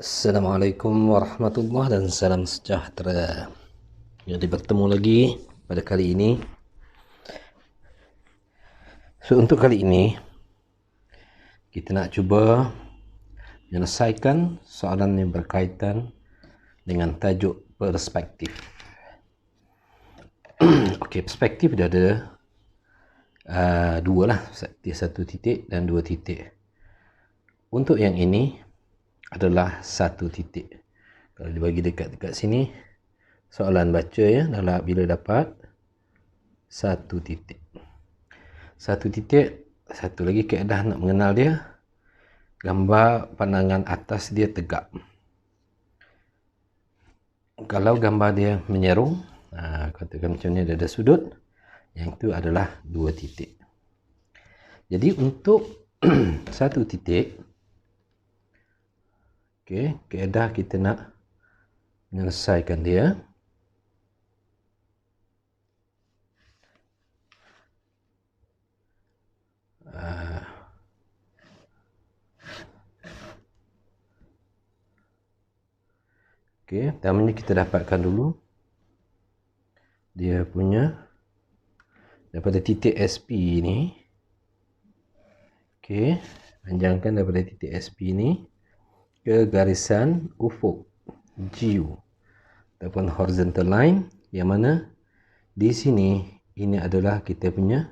Assalamualaikum warahmatullahi dan salam sejahtera. Jadi bertemu lagi pada kali ini. Untuk kali ini kita nak cuba menyelesaikan soalan yang berkaitan dengan tajuk perspektif. Okey, perspektif dia ada dua lah, satu titik dan dua titik. Untuk yang ini adalah satu titik. Kalau dibagi dekat sini, soalan baca ya, adalah bila dapat satu titik. Satu titik, satu lagi kaedah nak mengenal dia, gambar pandangan atas dia tegak. Kalau gambar dia menyerong, katakan macam ni, ada sudut, yang itu adalah dua titik. Jadi untuk satu titik, okey, kaedah kita nak menyelesaikan dia. Okey, pertamanya kita dapatkan dulu dia punya daripada titik SP ni. Okey, panjangkan daripada titik SP ni ke garisan ufuk GU ataupun horizontal line, yang mana di sini ini adalah kita punya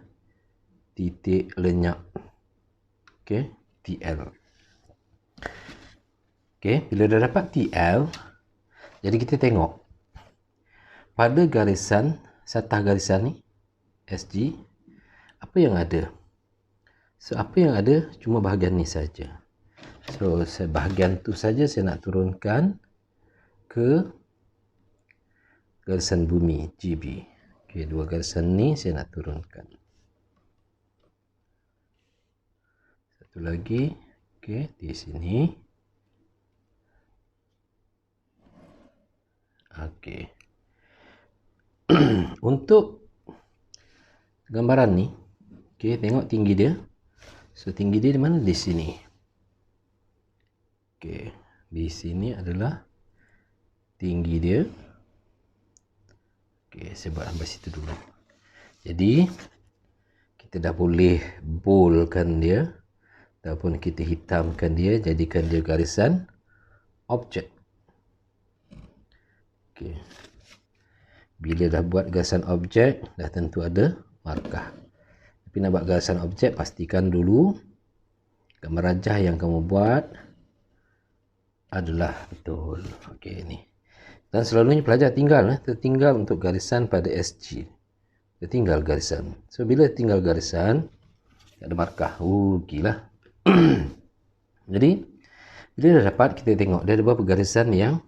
titik lenyap. Okey, TL. Okey, bila dah dapat TL, jadi kita tengok pada garisan, satah garisan ni SG, apa yang ada? So, apa yang ada cuma bahagian ni saja. So, bahagian tu saja saya nak turunkan ke garisan bumi GB. Okey, dua garisan ni saya nak turunkan. Satu lagi, okey, di sini. Okey. Untuk gambaran ni, okey, tengok tinggi dia. So, tinggi dia di mana? Di sini. Okey, di sini adalah tinggi dia. Okey, saya buat sampai situ dulu. Jadi, kita dah boleh boldkan dia ataupun kita hitamkan dia, jadikan dia garisan objek. Okey. Bila dah buat garisan objek, dah tentu ada markah. Tapi nak buat garisan objek, pastikan dulu gambar rajah yang kamu buat adalah betul. Okey, ni. Dan selalunya pelajar tertinggal untuk garisan pada SG. Tertinggal garisan. So, bila tinggal garisan, tak ada markah. Gila. Jadi, bila dah dapat, kita tengok dia ada berapa garisan yang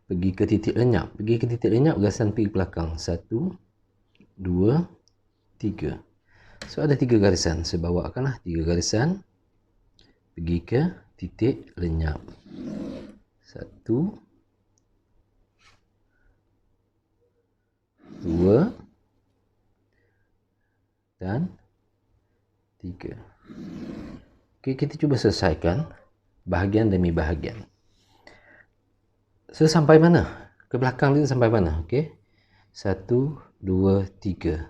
pergi ke titik lenyap. Pergi ke titik lenyap, garisan pergi ke belakang. 1, 2, 3. So, ada 3 garisan. Saya bawakanlah 3 garisan pergi ke titik lenyap. 1, 2 dan 3. Okey, kita cuba selesaikan bahagian demi bahagian. So, sampai mana? Ke belakang ni sampai mana? Okey. 1, 2, 3.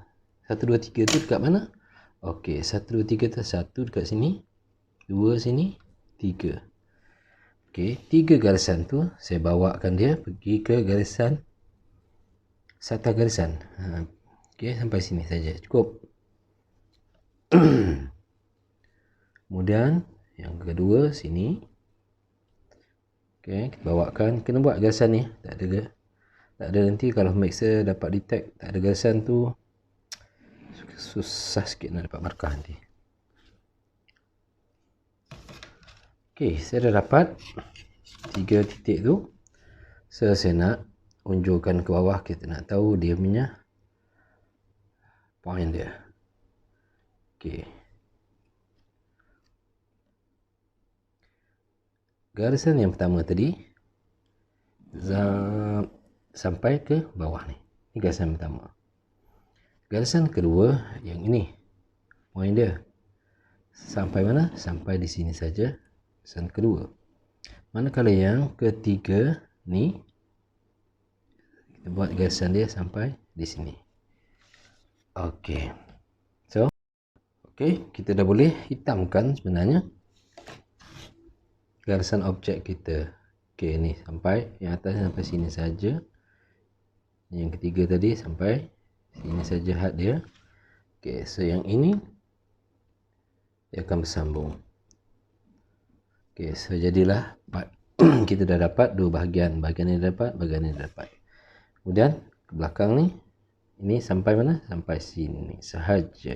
1, 2, 3 tu dekat mana? Okey, 1, 2, 3 tu 1 dekat sini, 2 sini, 3. Okey, 3 garisan tu saya bawakan dia pergi ke garisan satah garisan. Okey, sampai sini saja. Cukup. Kemudian yang kedua sini. Okey, kita bawakan, kena buat garisan ni. Tak ada nanti kalau mixer dapat detect tak ada garisan tu, susah sikit nak dapat markah nanti. Okey, saya dah dapat 3 titik tu. So, saya nak unjurkan ke bawah, kita nak tahu dia punya point dia. Okey. Garisan yang pertama tadi sampai ke bawah ni. Ini garisan pertama. Garisan kedua yang ini, point dia sampai mana? Sampai di sini saja. Garisan kedua. Manakala yang ketiga ni, kita buat garisan dia sampai di sini. Okey. So, okey, kita dah boleh hitamkan sebenarnya garisan objek kita. Okey, ni sampai yang atas sampai sini saja. Yang ketiga tadi sampai sini saja had dia. Okey, so yang ini dia akan bersambung. Okey, so jadilah part kita dah dapat dua bahagian. Bahagian ini dapat, bahagian ini dapat. Kemudian ke belakang ni, ini sampai mana? Sampai sini sahaja.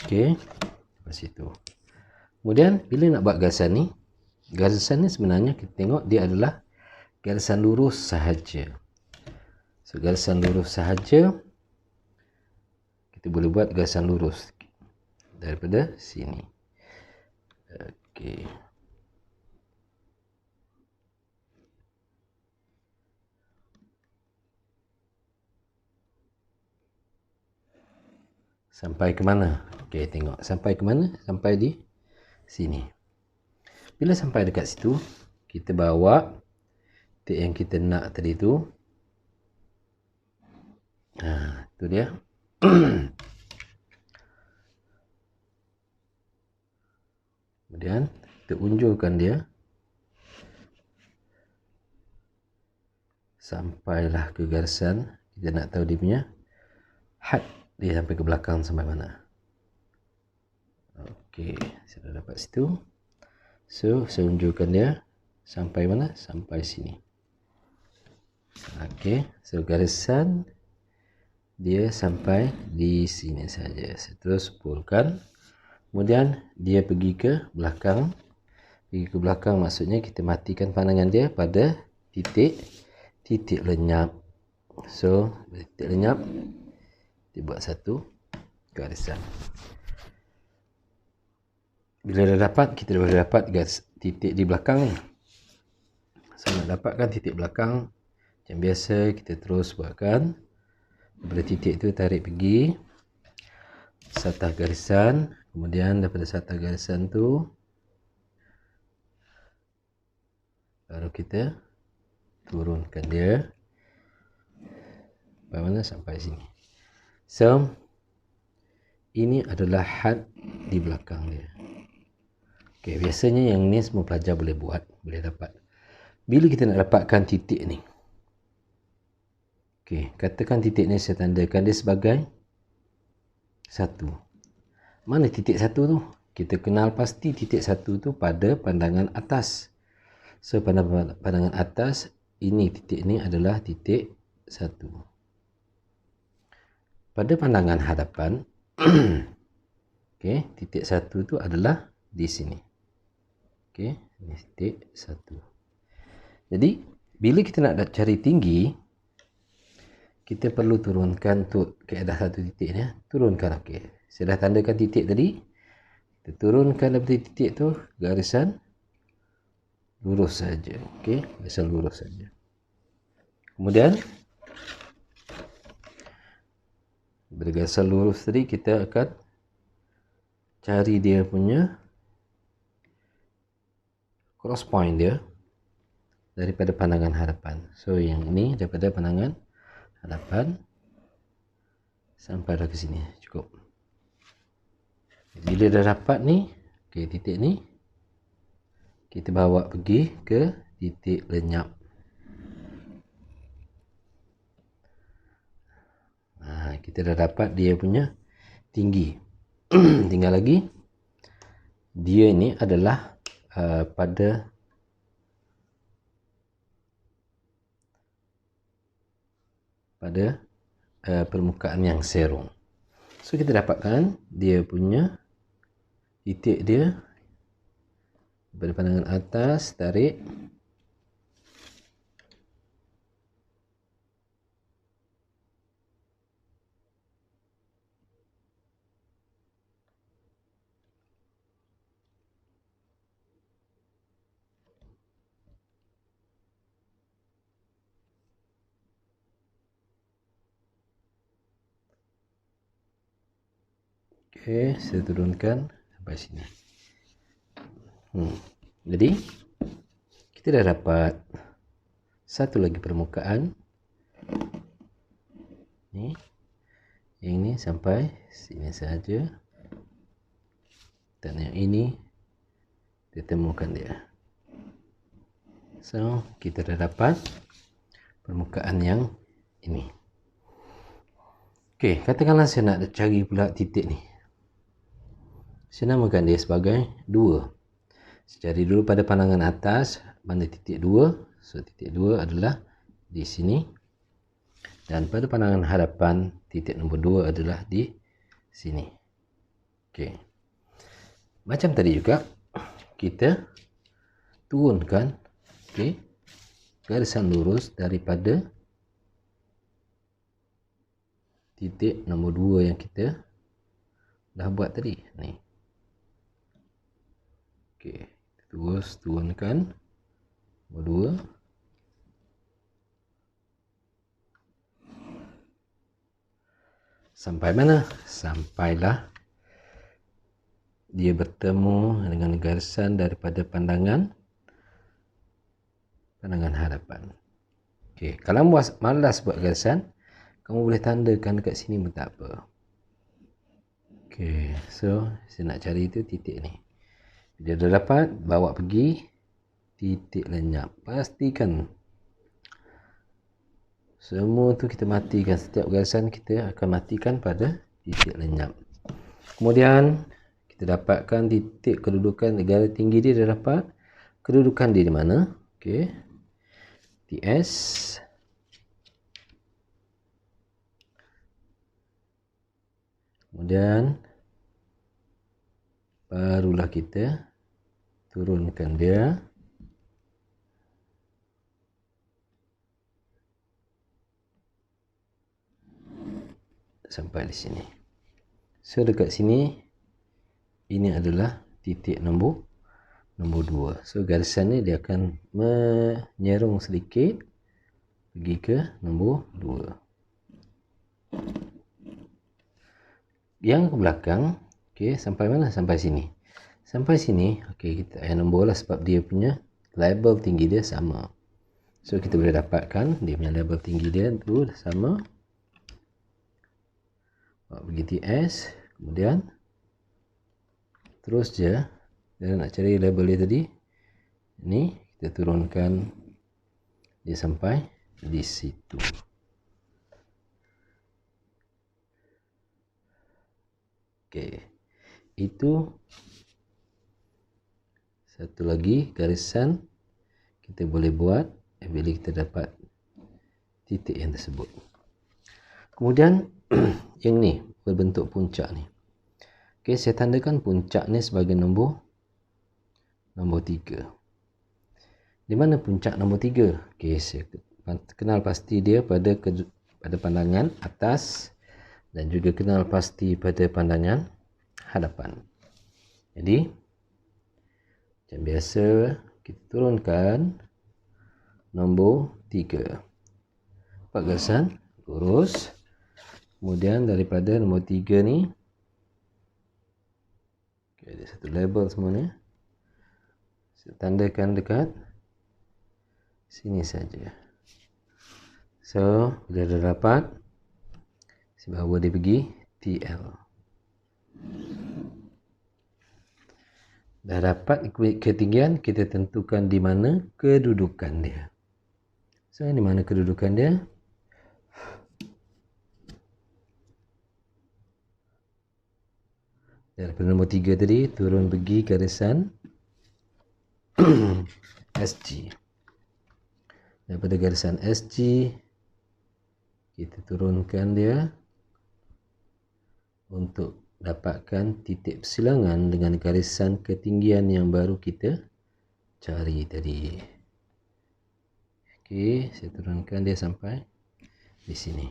Okey, sampai situ. Kemudian bila nak buat garisan ni sebenarnya kita tengok dia adalah garisan lurus sahaja. So garisan lurus sahaja, kita boleh buat garisan lurus daripada sini. Okey. Sampai ke mana? Okey, tengok. Sampai ke mana? Sampai di sini. Bila sampai dekat situ, kita bawa titik yang kita nak tadi tu. Tu dia. Kemudian kita unjurkan dia sampailah ke garisan. Kita nak tahu dia punya had dia sampai ke belakang sampai mana. Okey, saya dah dapat situ. So, saya unjurkan dia sampai mana? Sampai sini. Okey, so garisan dia sampai di sini saja. Saya terus pulkan. Kemudian dia pergi ke belakang. Pergi ke belakang maksudnya kita matikan pandangan dia pada titik lenyap. So, titik lenyap kita buat satu garisan. Bila dah dapat, kita boleh dapat titik di belakang ni. So, nak dapatkan titik belakang, macam biasa kita terus buatkan. Daripada titik tu tarik pergi satah garisan. Kemudian daripada satah garisan tu baru kita turunkan dia. Sampai mana? Sampai sini. So, ini adalah had di belakang dia. Okey, biasanya yang ni semua pelajar boleh buat, boleh dapat. Bila kita nak dapatkan titik ni. Okey, katakan titik ni saya tandakan dia sebagai 1. Mana titik 1 tu? Kita kenal pasti titik 1 tu pada pandangan atas. So, pada pandangan atas, ini titik ni adalah titik 1. Pada pandangan hadapan, okey, titik 1 tu adalah di sini. Okey, ini titik 1. Jadi, bila kita nak cari tinggi, kita perlu turunkan tu keadaan satu titik ni. Turunkan, okey. Saya dah tandakan titik tadi. Kita turunkan daripada titik tu garisan lurus saja. Okey, garisan lurus saja. Kemudian bergarisan lurus tadi kita akan cari dia punya cross point dia daripada pandangan hadapan. So yang ini daripada pandangan hadapan sampai dah ke sini cukup. Bila dah dapat ni, okey, titik ni kita bawa pergi ke titik lenyap. Kita dah dapat dia punya tinggi. Tinggal lagi dia ini adalah pada permukaan yang serong. So kita dapatkan dia punya titik dia pada pandangan atas, tarik. Okey, saya turunkan sampai sini. Jadi kita dah dapat satu lagi permukaan ni. Yang ini sampai sini saja, dan yang ini kita temukan dia. So kita dah dapat permukaan yang ini. Okey, katakanlah saya nak cari pula titik ni. Saya namakan dia sebagai 2. Saya cari dulu pada pandangan atas mana titik 2. So titik 2 adalah di sini. Dan pada pandangan hadapan titik nombor 2 adalah di sini. Okey. Macam tadi juga kita turunkan garisan lurus daripada titik nombor 2 yang kita dah buat tadi ni. Okey, terus turunkan nombor 2. Sampai mana? Sampailah dia bertemu dengan garisan daripada pandangan hadapan. Okey, kalau malas buat garisan, kamu boleh tandakan dekat sini pun tak apa. Okey, so saya nak cari itu titik ni. Bila dah dapat, bawa pergi titik lenyap. Pastikan semua tu kita matikan. Setiap garisan kita akan matikan pada titik lenyap. Kemudian kita dapatkan titik kedudukan negara tinggi dia dah dapat. Kedudukan dia di mana? Okey. TS. Kemudian barulah kita turunkan dia. Sampai di sini. So dekat sini ini adalah titik nombor 2. So garisan ni dia akan menyerong sedikit pergi ke nombor 2. Yang ke belakang, okey, sampai mana? Sampai sini. Sampai sini, okey, kita ayah nombor lah sebab dia punya label tinggi dia sama. So kita boleh dapatkan dia punya label tinggi dia tu sama. Pergi TS, kemudian terus je dia nak cari label dia tadi. Ni kita turunkan dia sampai di situ. Okey. Itu satu lagi garisan kita boleh buat bila kita dapat titik yang tersebut. Kemudian yang ni berbentuk puncak ni. Okey, saya tandakan puncak ni sebagai nombor 3. Di mana puncak nombor 3? Okey, saya kenal pasti dia pada pandangan atas dan juga kenal pasti pada pandangan hadapan. Jadi macam biasa kita turunkan nombor 3. Dapat garisan lurus. Kemudian daripada nombor 3 ni, okay, ada satu label semuanya. Saya tandakan dekat sini saja. So, bila dah dapat, saya bawa dia pergi TL. Dah dapat ketinggian, kita tentukan di mana kedudukan dia. So, di mana kedudukan dia? Daripada nombor 3 tadi, turun pergi garisan SG. Daripada garisan SG, kita turunkan dia untuk dapatkan titik persilangan dengan garisan ketinggian yang baru kita cari tadi. Okey, saya turunkan dia sampai di sini.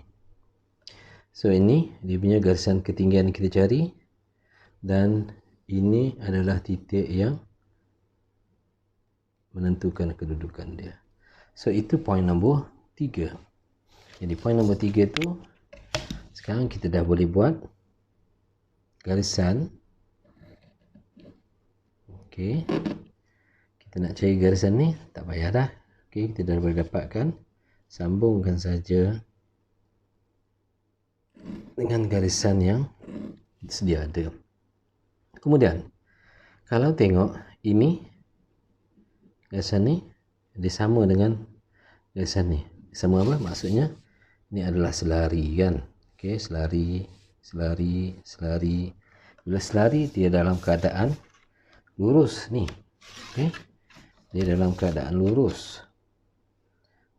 So, ini dia punya garisan ketinggian kita cari. Dan ini adalah titik yang menentukan kedudukan dia. So itu poin nombor 3. Jadi poin nombor 3 tu sekarang kita dah boleh buat garisan. Okey. Kita Kita nak cari garisan ni, tak payah dah. Okey, kita dah boleh dapatkan. Sambungkan saja dengan garisan yang sedia ada. Kemudian, kalau tengok ini, garisan ni dia sama dengan garisan ni. Sama apa? Maksudnya ini adalah selari kan. Okey, selari. Bila selari, dia dalam keadaan lurus ni. Okey. Dia dalam keadaan lurus.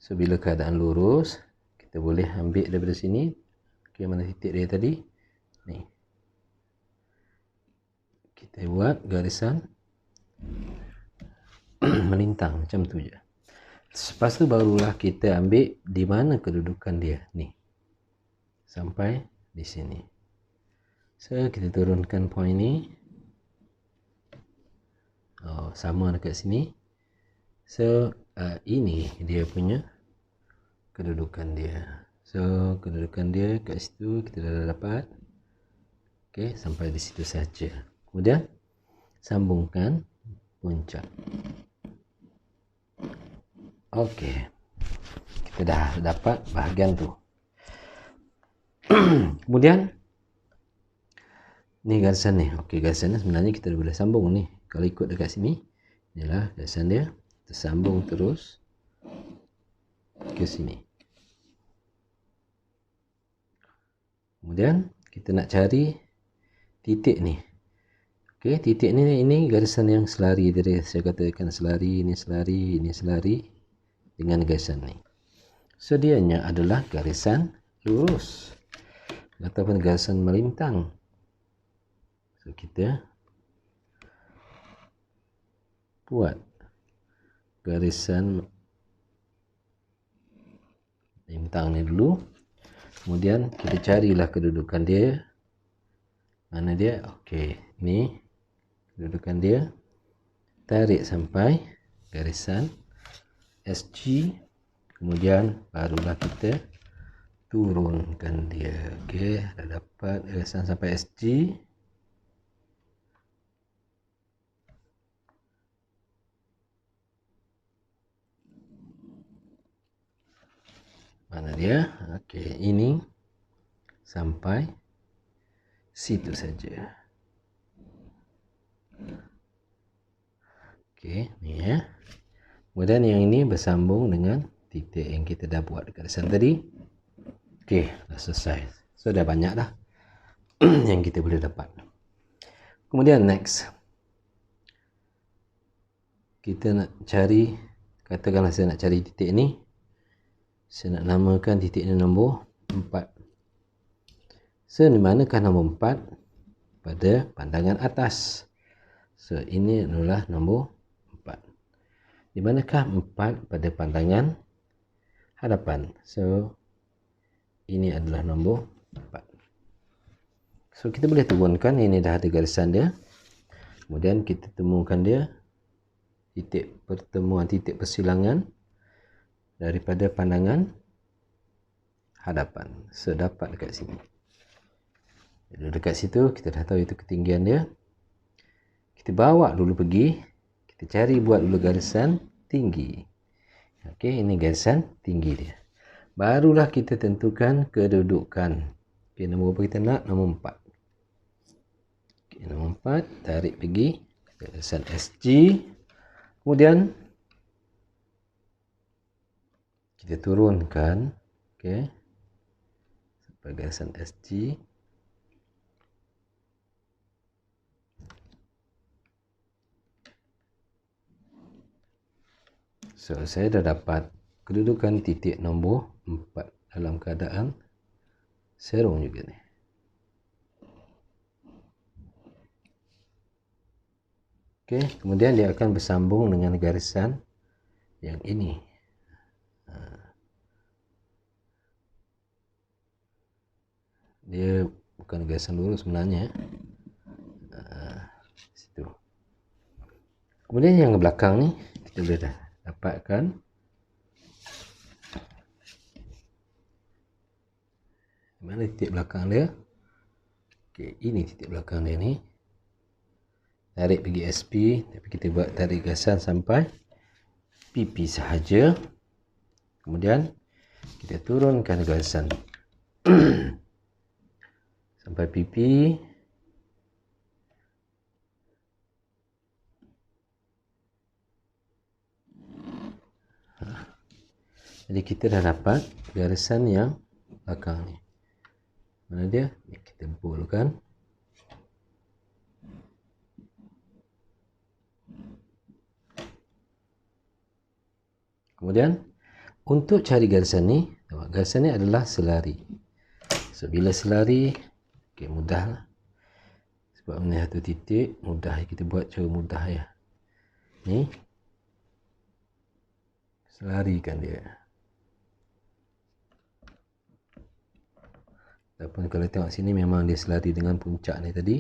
So bila keadaan lurus, kita boleh ambil daripada sini. Okey, mana titik dia tadi? Ni. Kita buat garisan melintang macam tu je. Lepas tu barulah kita ambil di mana kedudukan dia ni. Sampai di sini. So kita turunkan point ni. Oh, sama dekat sini. So ini dia punya kedudukan dia. So kedudukan dia kat situ kita dah dapat. Okey, sampai di situ saja. Kemudian sambungkan puncak. Okey. Kita dah dapat bahagian tu. Kemudian ni garisan ni. Okey, garisan ni sebenarnya kita boleh sambung ni. Kalau ikut dekat sini, inilah garisan dia. Kita sambung terus ke sini. Kemudian kita nak cari titik ni. Okey, titik ni ini garisan yang selari tadi. Saya katakan selari, ini selari, ini selari dengan garisan ni. So dianya adalah garisan lurus ataupun garisan melintang. So kita buat garisan melintang ni dulu. Kemudian kita carilah kedudukan dia. Mana dia? Okey, ni kedudukan dia. Tarik sampai garisan SG. Kemudian barulah kita turunkan dia. Okey, dah dapat garisan sampai SG. Mana dia? Okey, ini sampai situ saja. Okey, ni ya. Kemudian yang ini bersambung dengan titik yang kita dah buat garisan tadi. Okey, dah selesai. So dah banyak dah yang kita boleh dapat. Kemudian next, kita nak cari, katakanlah saya nak cari titik ni. Saya nak namakan titik ni nombor 4. So di manakah nombor 4? Pada pandangan atas. So ini adalah nombor 4. Di manakah 4 pada pandangan hadapan? So ini adalah nombor 4. So kita boleh turunkan, ini dah ada garisan dia. Kemudian kita temukan dia titik pertemuan, titik persilangan daripada pandangan hadapan. So dapat dekat sini. Jadi dekat situ kita dah tahu itu ketinggian dia. Kita bawa dulu pergi, kita cari buat dulu garisan tinggi. Okey, ini garisan tinggi dia. Barulah kita tentukan kedudukan. Okey, nombor apa kita nak? Nombor 4. Okey, nombor 4 tarik pergi garisan SG. Kemudian kita turunkan, okey, sampai garisan SG. So saya dah dapat kedudukan titik nombor 4 dalam keadaan serong juga ni. Okey, kemudian dia akan bersambung dengan garisan yang ini. Dia bukan garisan lurus sebenarnya. Situ. Kemudian yang belakang ni kita boleh dah dapatkan mana titik belakang dia. Okey, ini titik belakang dia ni. tarik pergi SP, tapi kita buat tarik garisan sampai PP sahaja. Kemudian kita turunkan garisan sampai PP. Jadi kita dah dapat garisan yang belakang ni. Mana dia? Ni kita bolkan. Kemudian untuk cari garisan ni, garisan ni adalah selari. So bila selari, okay, mudah lah. Sebab ni satu titik, mudah kita buat cara mudah ya. Ni selarikan dia. Ataupun kalau tengok sini memang dia selari dengan puncak ni tadi.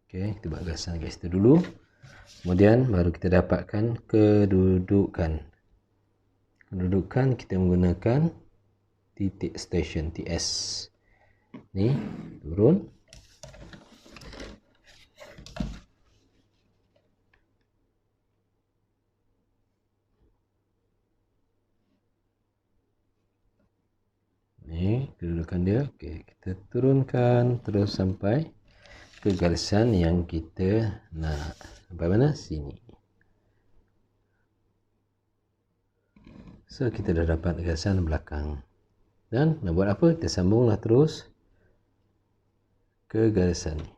Okey, kita buat garisan kat situ dulu. Kemudian baru kita dapatkan kedudukan. Kedudukan kita menggunakan titik station TS. Ni turun. Ni kedudukan dia. Okey, kita turunkan terus sampai ke garisan yang kita nak. Sampai mana? Sini. So kita dah dapat garisan belakang. Dan nak buat apa? Kita sambunglah terus ke garisan ni.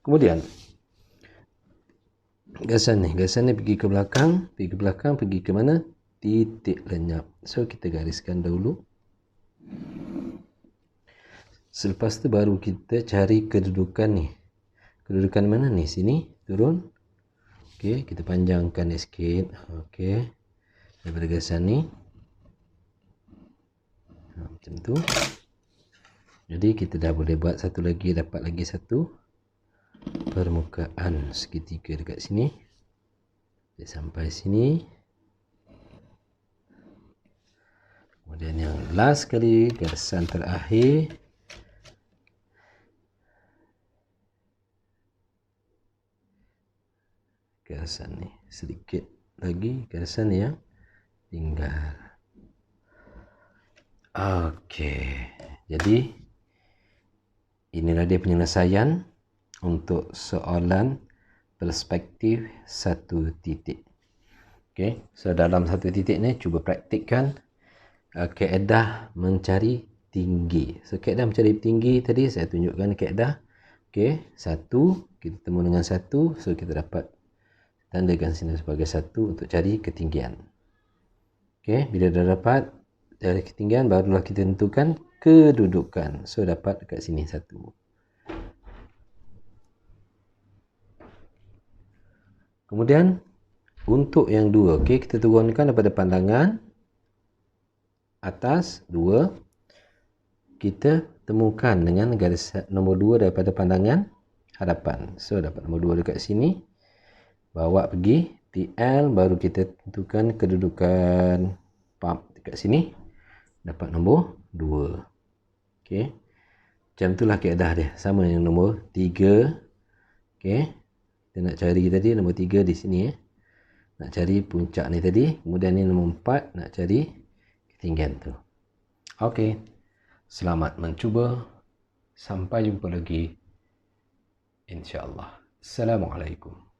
Kemudian garisan ni pergi ke belakang, pergi ke mana? Titik lenyap. So kita gariskan dahulu. Selepas tu baru kita cari kedudukan ni. Kedudukan mana ni? Sini, turun. Okey, kita panjangkan dia sikit. Okey. Daripada garisan ni. Macam tu. Jadi kita dah boleh buat satu lagi, dapat lagi satu permukaan segitiga dekat sini. Dia sampai sini. Kemudian yang last kali, garisan terakhir. Garisan ni sedikit lagi garisan yang tinggal. Okey, jadi inilah dia penyelesaian untuk soalan perspektif satu titik. Okey, so dalam satu titik ni cuba praktikkan kaedah mencari tinggi. So kaedah mencari tinggi tadi saya tunjukkan kaedah. Okey, satu, kita temu dengan satu, so kita dapat tandakan sini sebagai satu untuk cari ketinggian. Okey, bila dah dapat dari ketinggian, barulah kita tentukan kedudukan. So dapat dekat sini satu. Kemudian untuk yang dua, okey, kita turunkan daripada pandangan atas 2. Kita temukan dengan garis nombor 2 daripada pandangan hadapan. So dapat nombor 2 dekat sini. Bawa pergi TL, baru kita tentukan kedudukan pump dekat sini. Dapat nombor 2. Okey. Macam itulah kaedah dia. Sama dengan nombor 3. Okey. Kita nak cari tadi nombor 3 di sini. Nak cari puncak ni tadi. Kemudian ni nombor 4. Nak cari ketinggian tu. Okey. Selamat mencuba. Sampai jumpa lagi. InsyaAllah. Assalamualaikum.